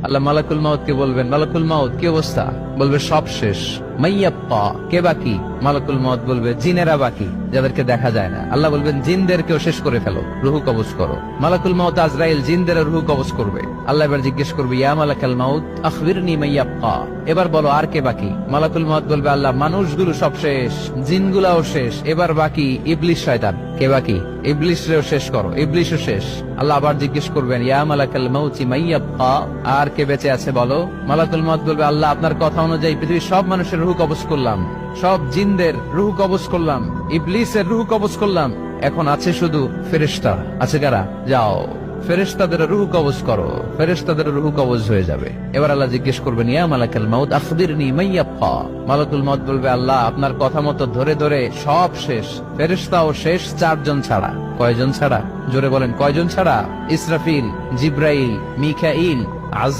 আল্লাহ মালাকুল মাউত কে বলবেন, মালাকুল মাউত কি অবস্থা? বলবে সব শেষ। মাইয়াপ্পা, কে বাকি? মালাকুল মাউত বলবে জিনেরা বাকি, যাদেরকে দেখা যায় না। আল্লাহ বলবেন জিনদেরকেও শেষ করে ফেলো, রুহু কবজ করো। মালাকুল মাউত আজরাইল জিনদের রুহু কবজ করবে। আল্লাহ এবার জিজ্ঞেস করবে, ইয়া মালাকাল মাউত আখবিরনি মাইয়াপ্পা, এবার বলো আর কে বাকি? মালাকুল মাউত বলবে, আল্লাহ মানুষগুলো সব শেষ, জিনগুলাও শেষ, এবার বাকি ইবলিশ শয়তান। কে বাকি? ইবলিশরেও শেষ করো, ইবলিশও শেষ। আল্লাহ আবার জিজ্ঞেস করবেন, ইয়া মালাকাল মাউতি মাইয়াব্বা, আর কে বেঁচে আছে বলো? মালাকুল মাউত বলবে, আল্লাহ আপনার কথা অনুযায়ী পৃথিবীর সব মানুষের রুহু কবজ করলাম, সব জিনদের রুহু কবজ করলাম, ইবলিসের রুহু কবজ করলাম, এখন আছে শুধু ফেরেশতা। আছে কারা? যাও ফেরেশতাদের রুহু কবজ করো। ফেরেশতাদের রুহু কবজ হয়ে যাবে। এবার আল্লাহ জিজ্ঞেস করবেন, ইয়া মালাকাল মাউত আখবিরনি মাইয়াব্বা। মালাকুল মাউত বলবে, আল্লাহ আপনার কথা মতো ধরে ধরে সব শেষ, ফেরেশতাও শেষ, 4 জন ছাড়া। কয়জন ছাড়া? জোরে বলেন, কয়জন ছাড়া? ইসরাফিল, জিব্রাইল, মিকাইল, আজরা